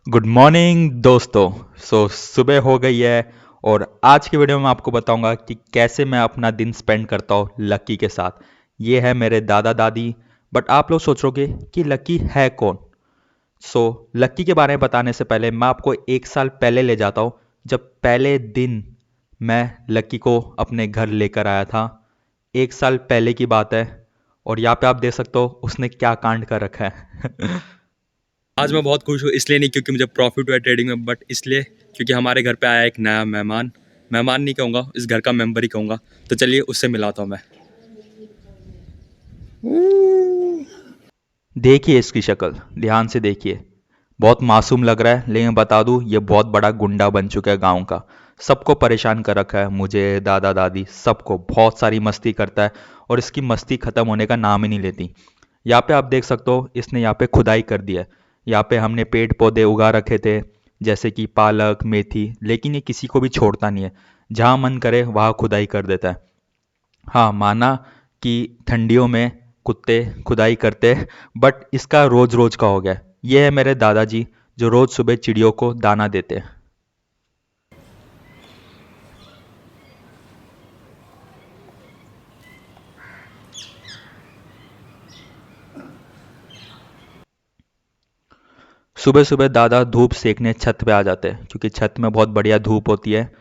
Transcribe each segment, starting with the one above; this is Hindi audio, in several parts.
गुड मॉर्निंग दोस्तों। सुबह हो गई है और आज की वीडियो में आपको बताऊंगा कि कैसे मैं अपना दिन स्पेंड करता हूँ लक्की के साथ। ये है मेरे दादा दादी। बट आप लोग सोचोगे कि लक्की है कौन। लक्की के बारे में बताने से पहले मैं आपको 1 साल पहले ले जाता हूँ, जब पहले दिन मैं लक्की को अपने घर लेकर आया था। 1 साल पहले की बात है और यहाँ पे आप देख सकते हो उसने क्या कांड कर रखा है। आज मैं बहुत खुश हूँ, इसलिए नहीं क्योंकि मुझे प्रॉफिट हुआ है ट्रेडिंग में, बट इसलिए क्योंकि हमारे घर पे आया एक नया मेहमान। मेहमान नहीं कहूँगा, इस घर का मेंबर ही कहूँगा। तो चलिए उससे मिलाता हूँ मैं। देखिए इसकी शक्ल, ध्यान से देखिए। बहुत मासूम लग रहा है, लेकिन बता दूं ये बहुत बड़ा गुंडा बन चुका है गांव का। सबको परेशान कर रखा है, मुझे, दादा दादी, सबको। बहुत सारी मस्ती करता है और इसकी मस्ती खत्म होने का नाम ही नहीं लेती। यहाँ पे आप देख सकते हो इसने यहाँ पे खुदाई कर दी है। यहाँ पे हमने पेड़ पौधे उगा रखे थे, जैसे कि पालक, मेथी, लेकिन ये किसी को भी छोड़ता नहीं है। जहाँ मन करे वहाँ खुदाई कर देता है। हाँ, माना कि ठंडियों में कुत्ते खुदाई करते, बट इसका रोज रोज का हो गया। ये है मेरे दादाजी, जो रोज सुबह चिड़ियों को दाना देते हैं। सुबह सुबह दादा धूप सेकने छत पे आ जाते हैं, क्योंकि छत में बहुत बढ़िया धूप होती है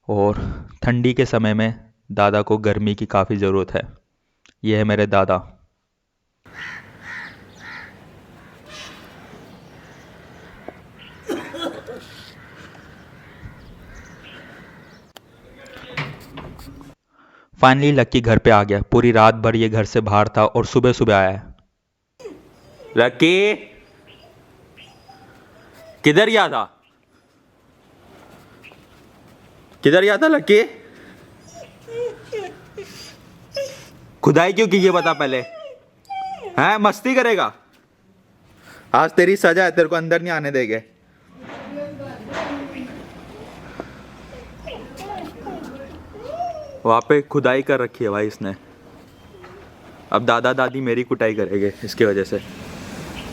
और ठंडी के समय में दादा को गर्मी की काफ़ी ज़रूरत है। ये है मेरे दादा। फाइनली लक्की घर पे आ गया। पूरी रात भर ये घर से बाहर था और सुबह सुबह आया है। लकी, किधर गया था? किधर गया था लकी? खुदाई क्यों की ये बता पहले। हैं, मस्ती करेगा? आज तेरी सजा है, तेरे को अंदर नहीं आने देंगे। वहाँ पे खुदाई कर रखी है भाई इसने। अब दादा दादी मेरी कुटाई करेंगे इसकी वजह से।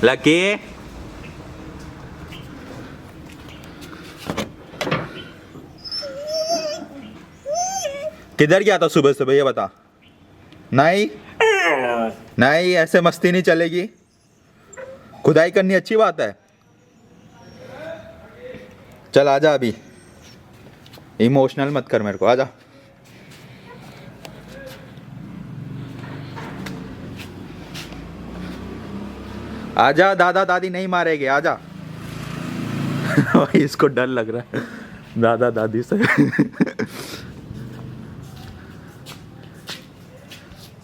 लकी, किधर गया था सुबह सुबह ये बता। नहीं नहीं, ऐसे मस्ती नहीं चलेगी। खुदाई करनी अच्छी बात है। चल आजा, अभी इमोशनल मत कर मेरे को, आजा। आजा, दादा दादी नहीं मारेंगे, आजा। भाई इसको डर लग रहा है दादा दादी से।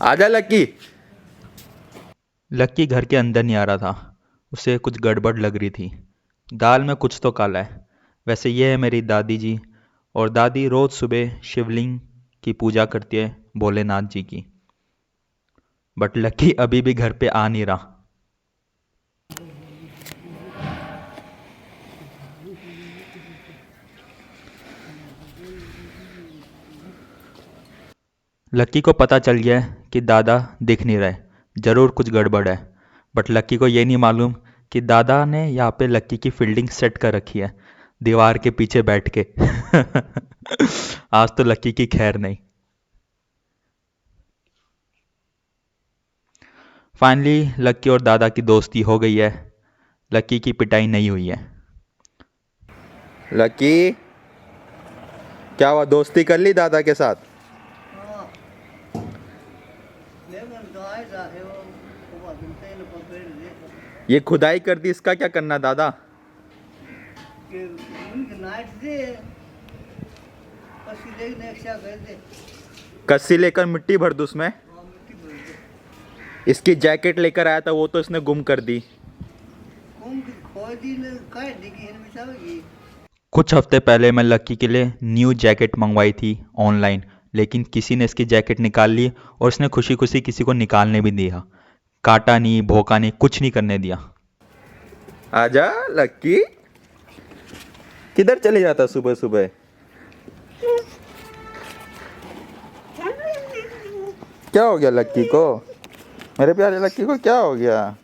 आजा लक्की। लक्की घर के अंदर नहीं आ रहा था। उसे कुछ गड़बड़ लग रही थी। दाल में कुछ तो काला है। वैसे ये है मेरी दादी जी, और दादी रोज सुबह शिवलिंग की पूजा करती है, भोलेनाथ जी की। बट लक्की अभी भी घर पे आ नहीं रहा। लक्की को पता चल गया है कि दादा दिख नहीं रहे, जरूर कुछ गड़बड़ है। बट लक्की को ये नहीं मालूम कि दादा ने यहाँ पे लक्की की फील्डिंग सेट कर रखी है, दीवार के पीछे बैठ के। आज तो लक्की की खैर नहीं। फाइनली लक्की और दादा की दोस्ती हो गई है। लक्की की पिटाई नहीं हुई है। लक्की, क्या हुआ, दोस्ती कर ली दादा के साथ? ये खुदाई कर दी, इसका क्या करना दादा? कस्सी लेकर मिट्टी भर दो उसमें। इसकी जैकेट लेकर आया था, वो तो इसने गुम कर दी। कुछ हफ्ते पहले मैं लक्की के लिए न्यू जैकेट मंगवाई थी ऑनलाइन, लेकिन किसी ने इसकी जैकेट निकाल ली और उसने खुशी खुशी किसी को निकालने भी दिया। काटा नहीं, भोंका नहीं, कुछ नहीं करने दिया। आजा लक्की, किधर चले जाता सुबह सुबह? क्या हो गया लक्की को? मेरे प्यारे लक्की को क्या हो गया?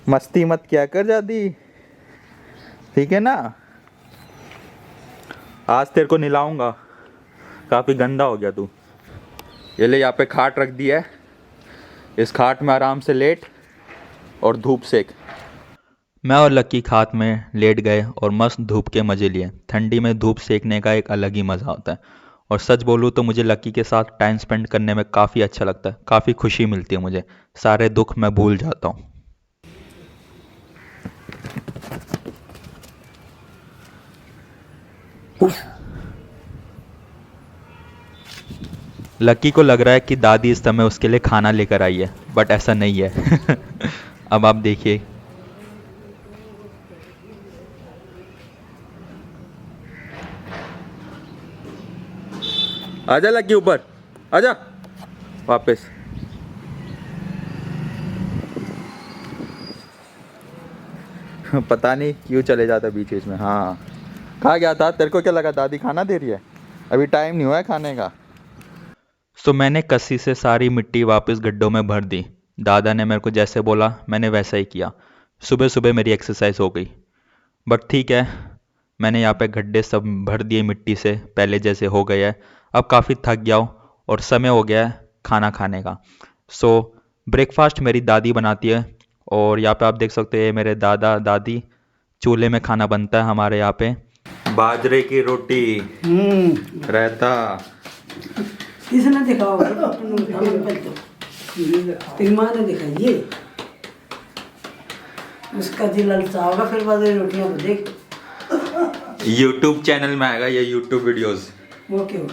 मस्ती मत किया कर दादी, ठीक है ना। आज तेरे को नहलाऊंगा, काफ़ी गंदा हो गया तू। ये ले, यहाँ पे खाट रख दी है, इस खाट में आराम से लेट और धूप सेक। मैं और लक्की खाट में लेट गए और मस्त धूप के मज़े लिए। ठंडी में धूप सेकने का एक अलग ही मज़ा होता है। और सच बोलूँ तो मुझे लक्की के साथ टाइम स्पेंड करने में काफ़ी अच्छा लगता है, काफ़ी खुशी मिलती है मुझे। सारे दुख मैं भूल जाता हूँ। लक्की को लग रहा है कि दादी इस समय उसके लिए खाना लेकर आई है, बट ऐसा नहीं है। अब आप देखिए। आजा लक्की, ऊपर आजा वापस। पता नहीं क्यों चले जाता बीच बीच में। हाँ, खा गया था। तेरे को क्या लगा दादी खाना दे रही है? अभी टाइम नहीं हुआ है खाने का। तो मैंने कस्सी से सारी मिट्टी वापस गड्ढों में भर दी। दादा ने मेरे को जैसे बोला मैंने वैसा ही किया। सुबह सुबह मेरी एक्सरसाइज हो गई। बट ठीक है, मैंने यहाँ पे गड्ढे सब भर दिए मिट्टी से, पहले जैसे हो गया है। अब काफ़ी थक गया हूँ और समय हो गया है खाना खाने का। सो ब्रेकफास्ट मेरी दादी बनाती है और यहाँ पे आप देख सकते हैं मेरे दादा दादी, चूल्हे में खाना बनता है हमारे यहाँ पे। बाजरे की रोटी, रायता। किसने दिखा होगा? तेरी माँ ने दिखाई है, उसका दिल ललचा होगा। फिर बाद में रोटियां को देख, यूट्यूब चैनल में आएगा ये यूट्यूब वीडियोस। वो क्यों?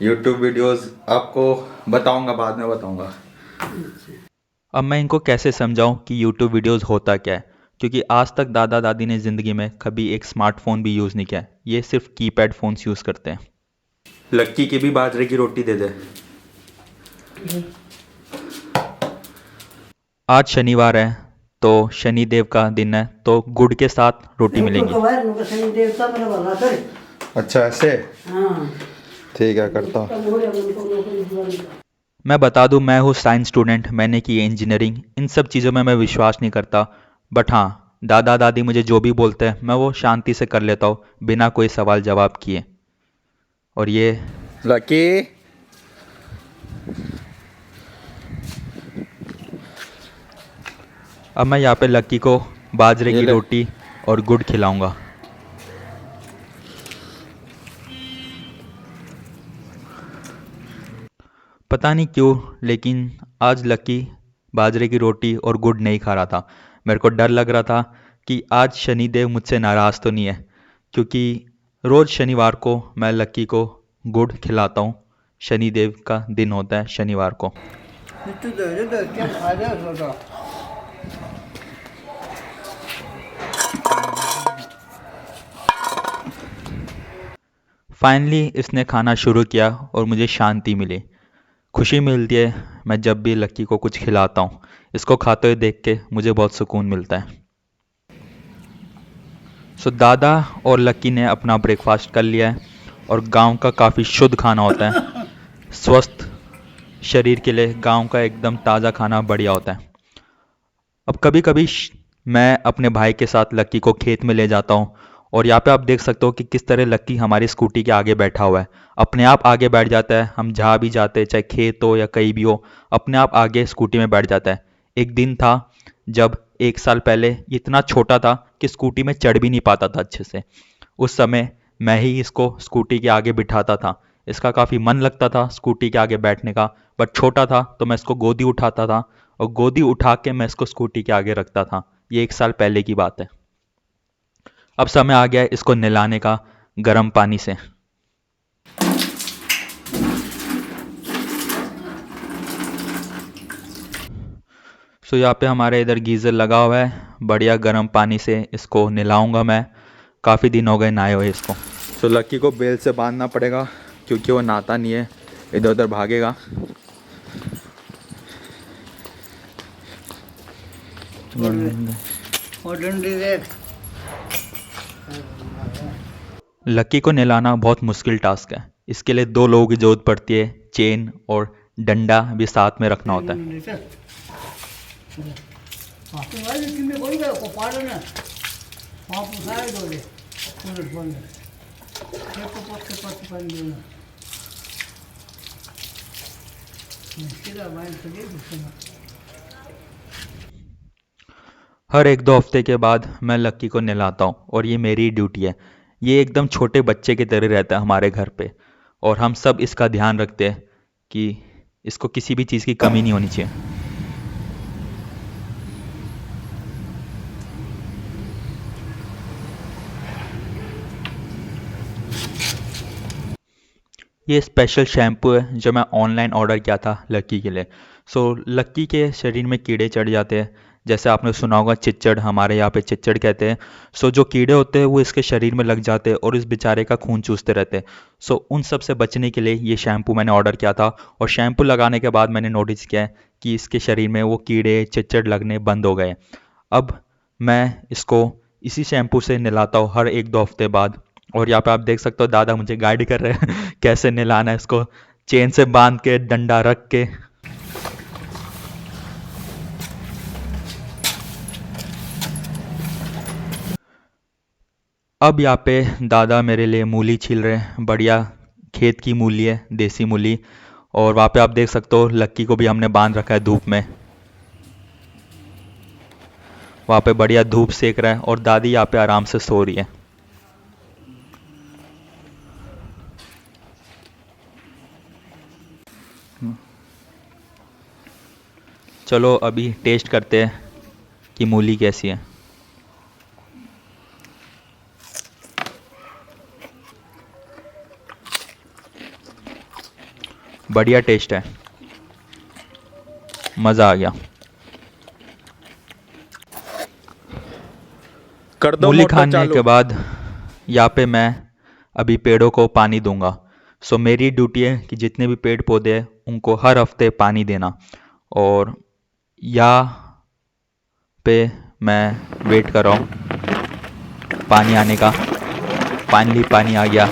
यूट्यूब वीडियोस आपको बताऊंगा, बाद में बताऊंगा। अब मैं इनको कैसे समझाऊं कि यूट्यूब वीडियोस होता क्या है, क्योंकि आज तक दादा दादी ने ज़िंदगी में कभी एक स्मार्टफोन भी यूज़ नहीं किया है। ये सिर्फ कीपैड फ़ोन्स यूज़ करते हैं। लक्की की भी बाजरे की रोटी दे दे। आज शनिवार है तो शनिदेव का दिन है, तो गुड़ के साथ रोटी मिलेगी। शनि देवता मेरा भला करे। अच्छा, ऐसे? हाँ, ठीक है, करता हूँ। मैं बता दूं, मैं हूँ साइंस स्टूडेंट, मैंने की इंजीनियरिंग। इन सब चीज़ों में मैं विश्वास नहीं करता। बट हाँ, दादा दादी मुझे जो भी बोलते हैं मैं वो शांति से कर लेता हूँ, बिना कोई सवाल जवाब किए। और ये लकी, अब मैं यहाँ पे लक्की को बाजरे की रोटी और गुड़ खिलाऊंगा। पता नहीं क्यों, लेकिन आज लक्की बाजरे की रोटी और गुड़ नहीं खा रहा था। मेरे को डर लग रहा था कि आज शनिदेव मुझसे नाराज़ तो नहीं है, क्योंकि रोज़ शनिवार को मैं लक्की को गुड़ खिलाता हूँ। शनिदेव का दिन होता है शनिवार को। फाइनली इसने खाना शुरू किया और मुझे शांति मिली, खुशी मिलती है मैं जब भी लक्की को कुछ खिलाता हूँ। इसको खाते हुए देख के मुझे बहुत सुकून मिलता है। सो दादा और लक्की ने अपना ब्रेकफास्ट कर लिया है और गांव का काफ़ी शुद्ध खाना होता है। स्वस्थ शरीर के लिए गांव का एकदम ताज़ा खाना बढ़िया होता है। अब कभी कभी मैं अपने भाई के साथ लक्की को खेत में ले जाता हूँ और यहाँ पे आप देख सकते हो कि किस तरह लक्की हमारी स्कूटी के आगे बैठा हुआ है। अपने आप आगे बैठ जाता है, हम जहाँ भी जाते हैं, चाहे खेत हो या कहीं भी हो, अपने आप आगे स्कूटी में बैठ जाता है। एक दिन था जब 1 साल पहले ये इतना छोटा था कि स्कूटी में चढ़ भी नहीं पाता था अच्छे से। उस समय मैं ही इसको स्कूटी के आगे बिठाता था। इसका काफ़ी मन लगता था स्कूटी के आगे बैठने का, बट छोटा था तो मैं इसको गोदी उठाता था और गोदी उठा के मैं इसको स्कूटी के आगे रखता था। ये 1 साल पहले की बात है। अब समय आ गया है इसको नहलाने का गर्म पानी से। सो यहाँ पे हमारे इधर गीज़र लगा हुआ है, बढ़िया गर्म पानी से इसको नहलाऊंगा मैं। काफ़ी दिन हो गए नहाए हुए इसको। सो लक्की को बेल से बांधना पड़ेगा क्योंकि वो नहाता नहीं है, इधर उधर भागेगा। लक्की को नहलाना बहुत मुश्किल टास्क है। इसके लिए 2 लोगों की जरूरत पड़ती है, चेन और डंडा भी साथ में रखना होता है। हाँ तो भाई लेकिन मैं कोई को पाड़ो ना वहाँ पुसाए दो ले उलट बंद एक को पत्ते बन देना सीधा माइंड से दे दूसरा हर एक दो हफ्ते के बाद मैं लक्की को नहलाता हूँ और ये मेरी ड्यूटी है। ये एकदम छोटे बच्चे की तरह रहता है हमारे घर पे और हम सब इसका ध्यान रखते हैं कि इसको किसी भी चीज़ की कमी नहीं होनी चाहिए। ये स्पेशल शैम्पू है जो मैं ऑनलाइन ऑर्डर किया था लक्की के लिए। लक्की के शरीर में कीड़े चढ़ जाते हैं, जैसे आपने सुना होगा चिच्चड़, हमारे यहाँ पे चिच्चड़ कहते हैं। जो कीड़े होते हैं वो इसके शरीर में लग जाते हैं और इस बेचारे का खून चूसते रहते हैं। उन सब से बचने के लिए ये शैम्पू मैंने ऑर्डर किया था और शैम्पू लगाने के बाद मैंने नोटिस किया है कि इसके शरीर में वो कीड़े चिच्चड़ लगने बंद हो गए। अब मैं इसको इसी शैम्पू से नहलाता हूँ हर एक दो हफ्ते बाद। और यहाँ पे आप देख सकते हो दादा मुझे गाइड कर रहे हैं कैसे नहलाना है इसको, चेन से बांध के, डंडा रख के। अब यहाँ पे दादा मेरे लिए मूली छील रहे हैं, बढ़िया खेत की मूली है, देसी मूली। और वहाँ पे आप देख सकते हो लक्की को भी हमने बांध रखा है धूप में। वहाँ पे बढ़िया धूप सेक रहा है और दादी यहाँ पे आराम से सो रही है। चलो अभी टेस्ट करते हैं कि मूली कैसी है। बढ़िया टेस्ट है, मज़ा आ गया। कर दो मूली मोटर खाने चालू। के बाद यहाँ पे मैं अभी पेड़ों को पानी दूंगा। मेरी ड्यूटी है कि जितने भी पेड़ पौधे हैं उनको हर हफ्ते पानी देना। और यहाँ पे मैं वेट कर रहा हूँ पानी आने का। पानी आ गया।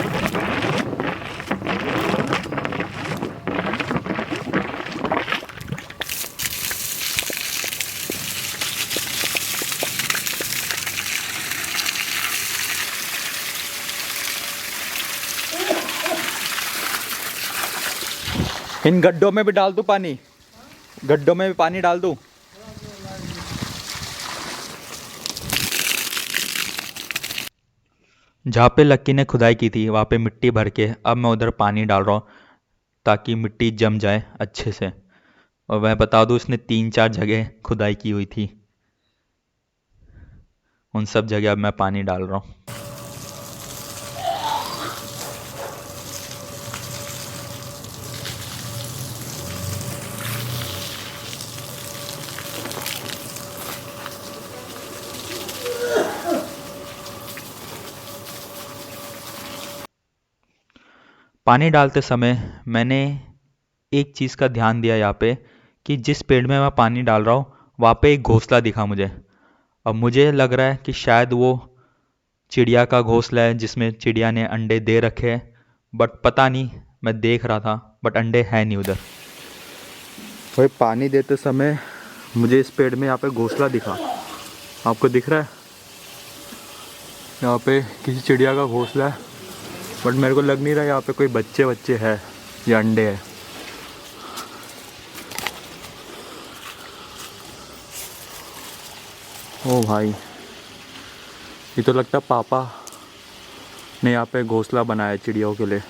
इन गड्ढों में भी डाल दूं पानी, गड्ढों में भी पानी डाल दूं। जहाँ पे लक्की ने खुदाई की थी वहाँ पे मिट्टी भर के अब मैं उधर पानी डाल रहा हूँ ताकि मिट्टी जम जाए अच्छे से। और मैं बता दूँ इसने 3-4 जगह खुदाई की हुई थी, उन सब जगह अब मैं पानी डाल रहा हूँ। पानी डालते समय मैंने एक चीज़ का ध्यान दिया यहाँ पे कि जिस पेड़ में मैं पानी डाल रहा हूँ वहाँ पे एक घोंसला दिखा मुझे। अब मुझे लग रहा है कि शायद वो चिड़िया का घोंसला है जिसमें चिड़िया ने अंडे दे रखे हैं, बट पता नहीं, मैं देख रहा था बट अंडे है नहीं उधर। भाई पानी देते समय मुझे इस पेड़ में यहाँ पे घोंसला दिखा, आपको दिख रहा है? यहाँ पे किसी चिड़िया का घोंसला है, बट मेरे को लग नहीं रहा यहाँ पे कोई बच्चे है या अंडे है। ओ भाई, ये तो लगता है पापा ने यहाँ पे घोंसला बनाया चिड़ियों के लिए।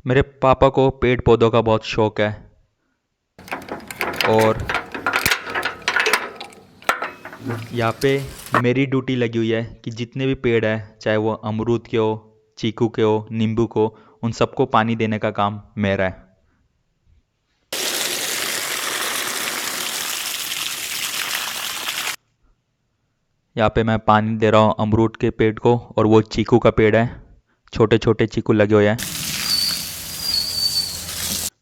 मेरे पापा को पेड़ पौधों का बहुत शौक है और यहाँ पे मेरी ड्यूटी लगी हुई है कि जितने भी पेड़ हैं, चाहे वो अमरूद के हो, चीकू के हो, नींबू को, उन सबको पानी देने का काम मेरा है। यहाँ पे मैं पानी दे रहा हूँ अमरूद के पेड़ को और वो चीकू का पेड़ है, छोटे छोटे चीकू लगे हुए हैं।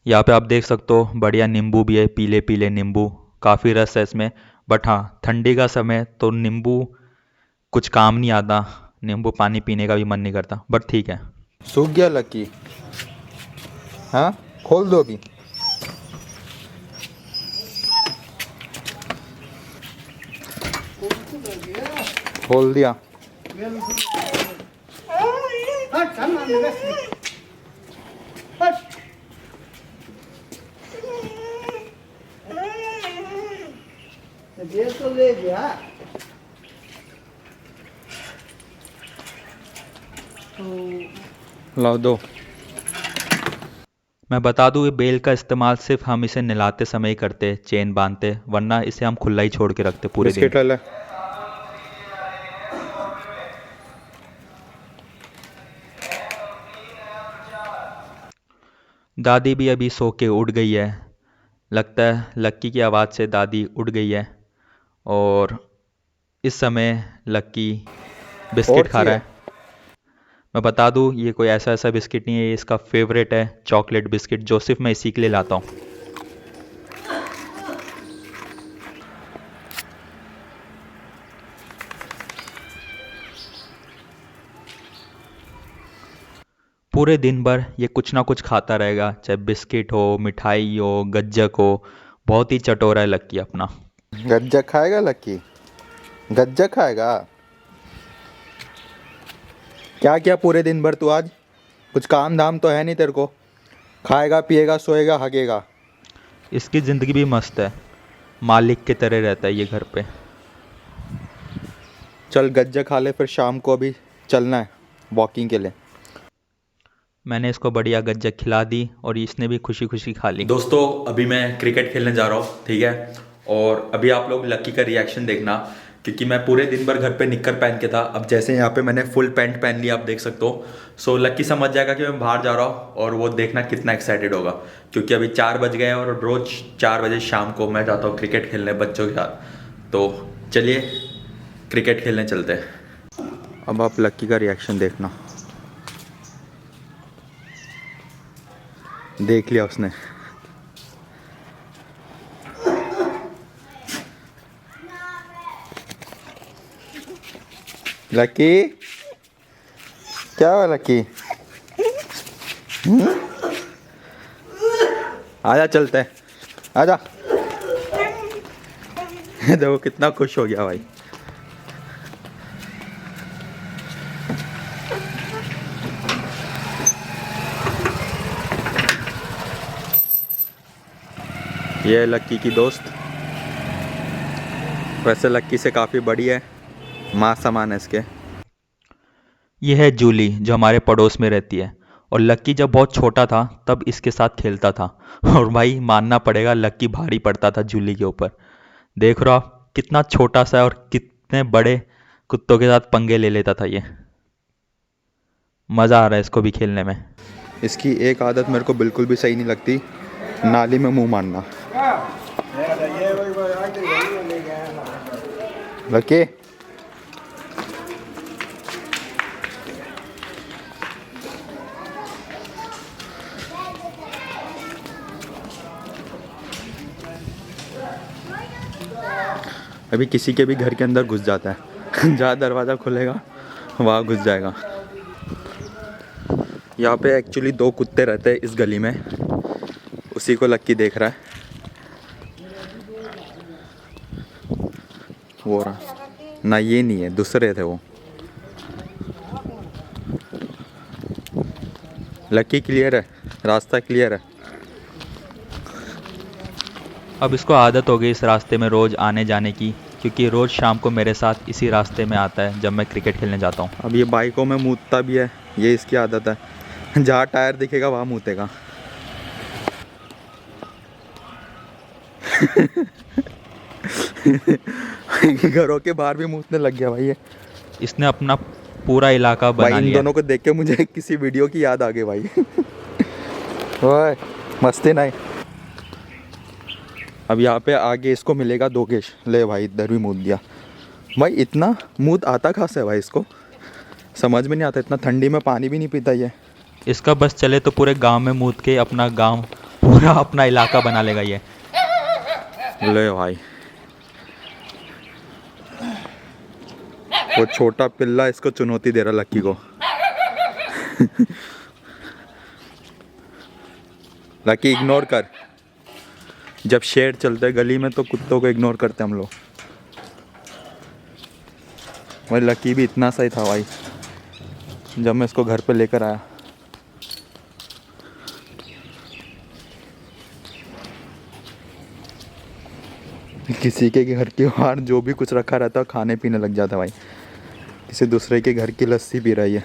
यहाँ पे आप देख सकते हो बढ़िया नींबू भी है, पीले पीले नींबू, काफ़ी रस है इसमें। बट हाँ, ठंडी का समय तो नींबू कुछ काम नहीं आता, नींबू पानी पीने का भी मन नहीं करता, बट ठीक है। सूख गया लकी? हाँ, खोल दो अभी। खोल दिया। हट हम आने बस हट ये तो ले गया तो लाओ दो। मैं बता दूं, ये बेल का इस्तेमाल सिर्फ हम इसे नहलाते समय ही करते, चेन बांधते, वरना इसे हम खुला ही छोड़ के रखते पूरे दिन। बिस्किट ले ले। दादी भी अभी सो के उठ गई है। लगता है लक्की की आवाज़ से दादी उठ गई है और इस समय लक्की बिस्किट और खा रहा चाहिए? है। मैं बता दूं, ये कोई ऐसा बिस्किट नहीं है, ये इसका फेवरेट है, चॉकलेट बिस्किट, जो सिर्फ मैं इसी के लिए लाता हूँ। पूरे दिन भर ये कुछ ना कुछ खाता रहेगा, चाहे बिस्किट हो, मिठाई हो, गज्जक हो। बहुत ही चटोरा है लक्की अपना। गज्जक खाएगा लक्की? गज्जक खाएगा? क्या किया पूरे दिन भर तू आज? कुछ काम धाम तो है नहीं तेरे को? खाएगा पिएगा सोएगा हगेगा। इसकी ज़िंदगी भी मस्त है, मालिक की तरह रहता है ये घर पे। चल गज्जक खा ले, फिर शाम को अभी चलना है वॉकिंग के लिए। मैंने इसको बढ़िया गज्जक खिला दी और इसने भी खुशी खुशी खा ली। दोस्तों अभी मैं क्रिकेट खेलने जा रहा हूँ, ठीक है। और अभी आप लोग लक्की का रिएक्शन देखना, क्योंकि मैं पूरे दिन भर घर पे निक्कर पहन के था। अब जैसे यहाँ पे मैंने फुल पैंट पहन लिया, आप देख सकते हो। सो लक्की समझ जाएगा कि मैं बाहर जा रहा हूँ और वो देखना कितना एक्साइटेड होगा, क्योंकि अभी 4 बज गए हैं और रोज़ 4 बजे शाम को मैं जाता हूँ क्रिकेट खेलने बच्चों के साथ। तो चलिए क्रिकेट खेलने चलते हैं। अब आप लक्की का रिएक्शन देखना। देख लिया उसने। लक्की क्या हुआ लक्की? आजा चलते हैं, आजा। देखो कितना खुश हो गया भाई। ये है लक्की की दोस्त। वैसे लक्की से काफ़ी बड़ी है, माँ समान है इसके। ये है जूली, जो हमारे पड़ोस में रहती है। और लक्की जब बहुत छोटा था तब इसके साथ खेलता था। और भाई मानना पड़ेगा, लक्की भारी पड़ता था जूली के ऊपर। देख रहे हो आप, कितना छोटा सा है और कितने बड़े कुत्तों के साथ पंगे ले लेता था ये। मज़ा आ रहा है इसको भी खेलने में। इसकी एक आदत मेरे को बिल्कुल भी सही नहीं लगती, नाली में मुंह मारना। लक्की अभी किसी के भी घर के अंदर घुस जाता है। जहाँ दरवाज़ा खुलेगा वहाँ घुस जाएगा। यहाँ पे एक्चुअली 2 कुत्ते रहते हैं इस गली में, उसी को लक्की देख रहा है। वो रहा ना, ये नहीं है, दूसरे थे वो। लक्की क्लियर है, रास्ता क्लियर है। अब इसको आदत हो गई इस रास्ते में रोज़ आने जाने की, क्योंकि रोज़ शाम को मेरे साथ इसी रास्ते में आता है जब मैं क्रिकेट खेलने जाता हूँ। अब ये बाइकों में मूतता भी है, ये इसकी आदत है। जहाँ टायर दिखेगा वहाँ मूतेगा। घरों के बाहर भी मूतने लग गया भाई ये। इसने अपना पूरा इलाका भाई बना इन लिया। दोनों को देख के मुझे किसी वीडियो की याद आ गई भाई। ओए मस्ती नहीं। अब यहाँ पे आगे इसको मिलेगा दोगेश। ले भाई इधर भी मूत दिया। भाई इतना मूत आता कहाँ से है भाई इसको? समझ में नहीं आता। इतना ठंडी में पानी भी नहीं पीता ये। इसका बस चले तो पूरे गांव में मूत के अपना गांव, पूरा अपना इलाका बना लेगा ये। ले भाई वो छोटा पिल्ला इसको चुनौती दे रहा लक्की को। लक्की इग्नोर कर। जब शेर चलते गली में तो कुत्तों को इग्नोर करते हम लोग। भाई लकी भी इतना सही था भाई जब मैं इसको घर पे लेकर आया। किसी के घर के बाहर जो भी कुछ रखा रहता है खाने पीने लग जाता है भाई। किसी दूसरे के घर की लस्सी पी रही है।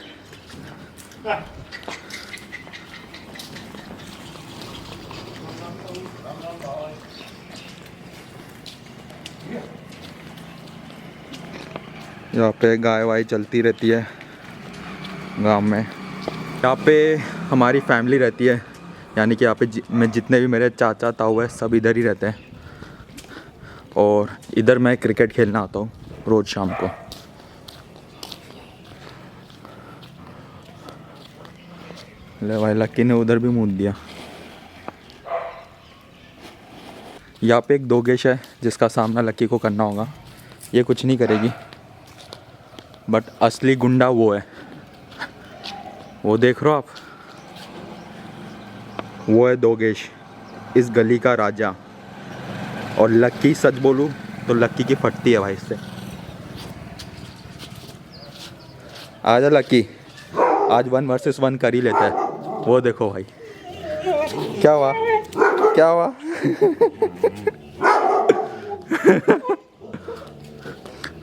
यहाँ पे गाय वाय चलती रहती है गांव में। यहाँ पे हमारी फैमिली रहती है, यानी कि यहाँ पे मैं जितने भी मेरे चाचा ताऊ है सब इधर ही रहते हैं। और इधर मैं क्रिकेट खेलना आता हूँ रोज़ शाम को। ले भाई लक्की ने उधर भी मूत दिया। यहाँ पे एक दोगेश है जिसका सामना लक्की को करना होगा। ये कुछ नहीं करेगी, बट असली गुंडा वो है। वो देख रहे हो आप, वो है दोगेश, इस गली का राजा। और लक्की सच बोलूँ तो लक्की की फटती है भाई इससे। आजा लक्की, आज 1 वर्सेस 1 कर ही लेता है। वो देखो भाई, क्या हुआ क्या हुआ।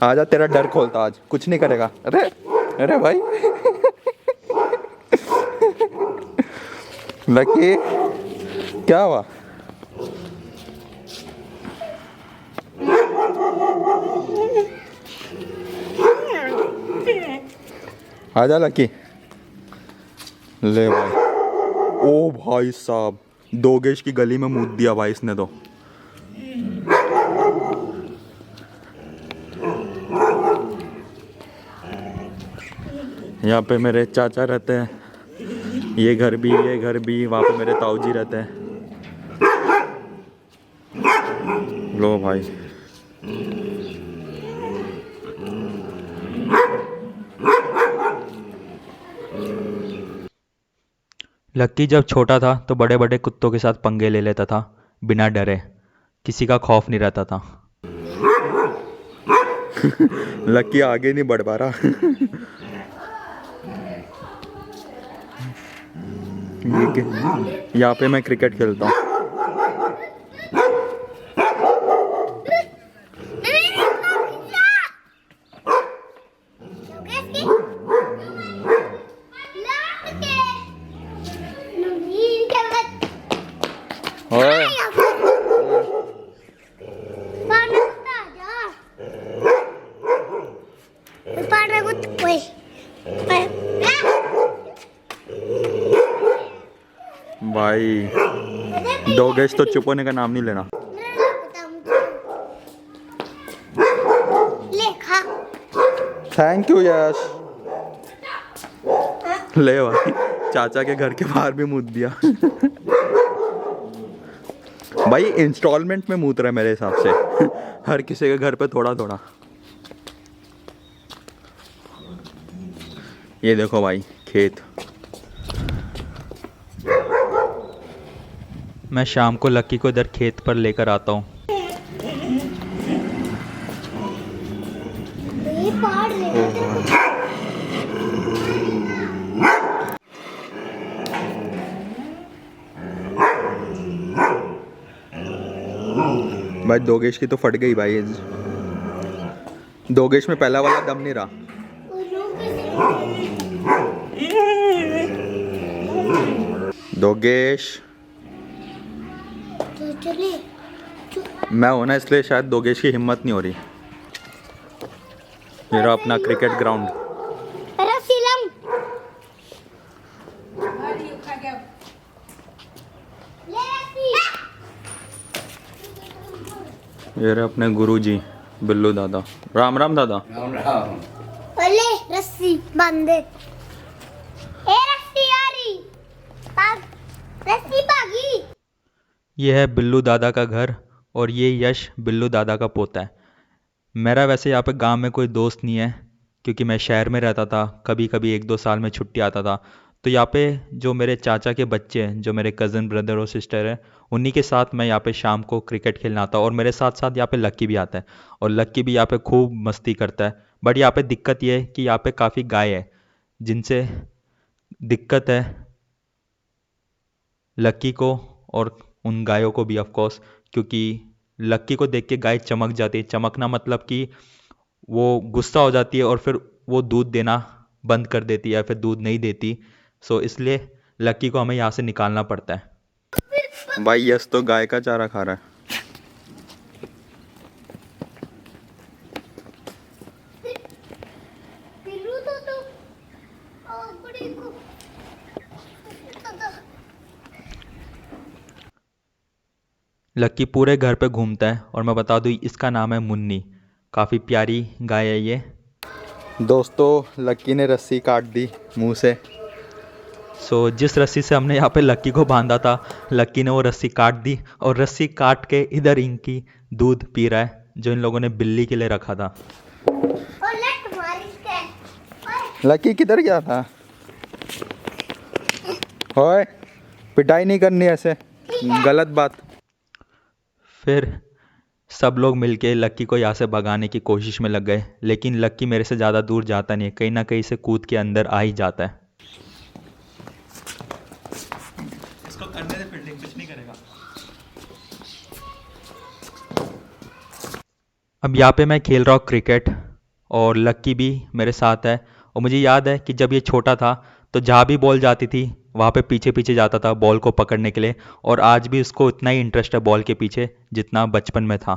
आजा, तेरा डर खोलता, आज कुछ नहीं करेगा। अरे अरे भाई लकी क्या हुआ। आजा लकी। ले भाई, ओ भाई साहब, दोगेश की गली में मूत दिया भाई इसने तो। यहाँ पे मेरे चाचा रहते हैं, ये घर भी, वहाँ पे मेरे ताऊ जी रहते हैं। लो भाई, लक्की जब छोटा था तो बड़े बड़े कुत्तों के साथ पंगे ले लेता था बिना डरे, किसी का खौफ नहीं रहता था। लक्की आगे नहीं बढ़ पा रहा। यहाँ पे मैं क्रिकेट खेलता हूँ। ओए, भाई दोगेश तो चुप होने का नाम नहीं लेना। थैंक यू यश। ले भाई, चाचा के घर के बाहर भी मूत दिया। भाई इंस्टॉलमेंट में मूत रहा है मेरे हिसाब से, हर किसी के घर पे थोड़ा थोड़ा। ये देखो भाई खेत। मैं शाम को लक्की को इधर खेत पर लेकर आता हूँ। भाई दोगेश की तो फट गई भाई। दोगेश में पहला वाला दम नहीं रहा। दोगेश, मैं हूं ना इसलिए शायद दोगेश की हिम्मत नहीं हो रही। मेरा अपना क्रिकेट ग्राउंड। ये रहे अपने गुरुजी बिल्लू दादा। राम राम दादा। राम राम। ले रस्सी बांध दे। ए रस्सी आ रही, रस्सी भागी। ये है बिल्लू दादा का घर और ये यश बिल्लू दादा का पोता है। मेरा वैसे यहाँ पे गांव में कोई दोस्त नहीं है, क्योंकि मैं शहर में रहता था। कभी कभी 1-2 साल में छुट्टी आता था तो यहाँ पे जो मेरे चाचा के बच्चे हैं, जो मेरे कज़न ब्रदर और सिस्टर हैं, उन्हीं के साथ मैं यहाँ पे शाम को क्रिकेट खेलने आता हूँ। और मेरे साथ साथ यहाँ पे लक्की भी आता है, और लक्की भी यहाँ पे खूब मस्ती करता है। बट यहाँ पे दिक्कत ये है कि यहाँ पे काफ़ी गाय है, जिनसे दिक्कत है लक्की को और उन गायों को भी ऑफ कोर्स, क्योंकि लक्की को देख के गाय चमक जाती है। चमकना मतलब कि वो गुस्सा हो जाती है और फिर वो दूध देना बंद कर देती है या फिर दूध नहीं देती। सो इसलिए लक्की को हमें यहाँ से निकालना पड़ता है। भाई यस तो गाय का चारा खा रहा है। पिल्लू तो बड़ी को लक्की पूरे घर पे घूमता है, और मैं बता दूँ इसका नाम है मुन्नी। काफ़ी प्यारी गाय है ये। दोस्तों लक्की ने रस्सी काट दी मुंह से। सो जिस रस्सी से हमने यहाँ पे लक्की को बांधा था, लक्की ने वो रस्सी काट दी, और रस्सी काट के इधर इनकी दूध पी रहा है, जो इन लोगों ने बिल्ली के लिए रखा था। और लेट मारिस के लक्की किधर गया था? ओए पिटाई नहीं करनी ऐसे, गलत बात। फिर सब लोग मिलके लक्की को यहाँ से भगाने की कोशिश में लग गए, लेकिन लक्की मेरे से ज़्यादा दूर जाता नहीं है, कहीं ना कहीं से कूद के अंदर आ ही जाता है। इसको करने दे, फील्डिंग कुछ नहीं करेगा। अब यहाँ पे मैं खेल रहा हूँ क्रिकेट, और लक्की भी मेरे साथ है। और मुझे याद है कि जब ये छोटा था तो जहाँ भी बॉल जाती थी वहाँ पे पीछे पीछे जाता था बॉल को पकड़ने के लिए, और आज भी उसको उतना ही इंटरेस्ट है बॉल के पीछे जितना बचपन में था।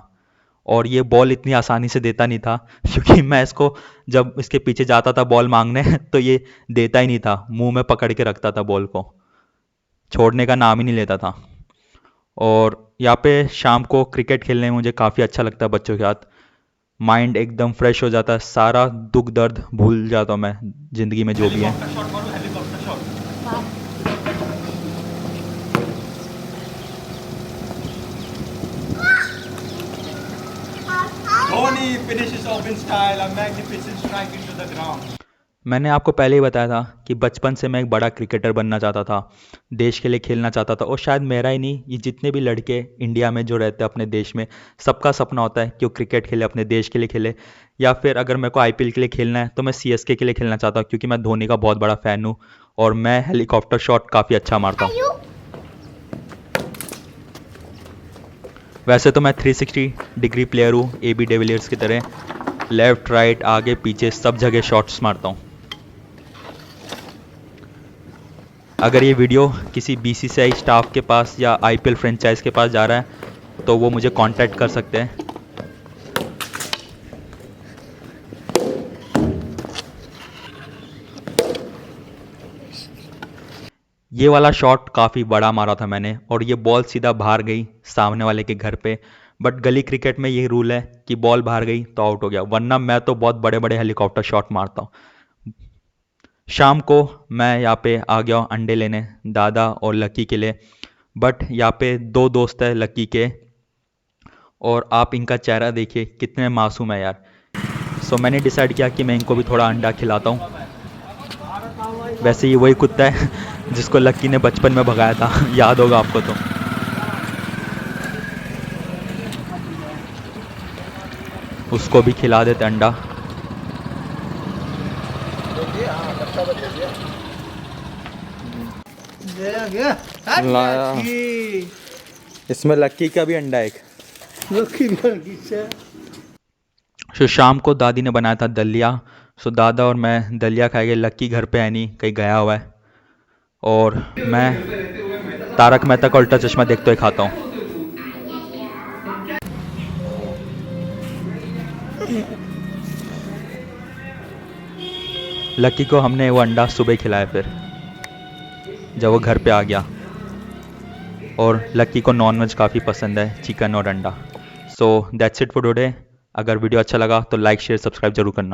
और ये बॉल इतनी आसानी से देता नहीं था, क्योंकि मैं इसको जब इसके पीछे जाता था बॉल मांगने तो ये देता ही नहीं था, मुंह में पकड़ के रखता था बॉल को, छोड़ने का नाम ही नहीं लेता था। और यहाँ पे शाम को क्रिकेट खेलने में मुझे काफ़ी अच्छा लगता है बच्चों के साथ। माइंड एकदम फ्रेश हो जाता है, सारा दुख दर्द भूल जाता हूँ मैं ज़िंदगी में जो भी है। शॉट मारो, helicopter shot. Dhoni finishes off in style, a magnificent strike into the ground. मैंने आपको पहले ही बताया था कि बचपन से मैं एक बड़ा क्रिकेटर बनना चाहता था, देश के लिए खेलना चाहता था। और शायद मेरा ही नहीं, ये जितने भी लड़के इंडिया में जो रहते हैं अपने देश में, सबका सपना होता है कि वो क्रिकेट खेले, अपने देश के लिए खेले। या फिर अगर मेरे को आईपीएल के लिए खेलना है तो मैं सीएसके के लिए खेलना चाहता हूँ, क्योंकि मैं धोनी का बहुत बड़ा फ़ैन हूँ और मैं हेलीकॉप्टर शॉट काफ़ी अच्छा मारता हूँ। वैसे तो मैं 360 डिग्री प्लेयर हूँ, AB डिविलियर्स की तरह, लेफ़्ट राइट आगे पीछे सब जगह शॉट्स मारता हूँ। अगर ये वीडियो किसी BCCI स्टाफ के पास या IPL फ्रेंचाइज के पास जा रहा है तो वो मुझे कांटेक्ट कर सकते हैं। ये वाला शॉट काफ़ी बड़ा मारा था मैंने, और ये बॉल सीधा बाहर गई सामने वाले के घर पे। बट गली क्रिकेट में ये रूल है कि बॉल बाहर गई तो आउट हो गया, वरना मैं तो बहुत बड़े बड़े हेलीकॉप्टर शॉट मारता हूँ। शाम को मैं यहाँ पे आ गया हूँ अंडे लेने दादा और लक्की के लिए। बट यहाँ पे दो दोस्त हैं लक्की के, और आप इनका चेहरा देखिए कितने मासूम है यार। सो मैंने डिसाइड किया कि मैं इनको भी थोड़ा अंडा खिलाता हूँ। वैसे ये वही कुत्ता है जिसको लक्की ने बचपन में भगाया था, याद होगा आपको तो। उसको भी खिला देते अंडा। गया गया लाया। इसमें लक्की का भी अंडा एक। सो शाम को दादी ने बनाया था दलिया। सो दादा और मैं दलिया खाएंगे। लक्की घर पे है नहीं, कहीं गया हुआ है, और मैं तारक मेहता का उल्टा चश्मा देखते हुए खाता हूँ। लक्की को हमने वो अंडा सुबह खिलाया फिर जब वो घर पे आ गया। और लक्की को नॉनवेज काफ़ी पसंद है, चिकन और अंडा। So that's it for today. अगर वीडियो अच्छा लगा तो लाइक शेयर सब्सक्राइब जरूर करना।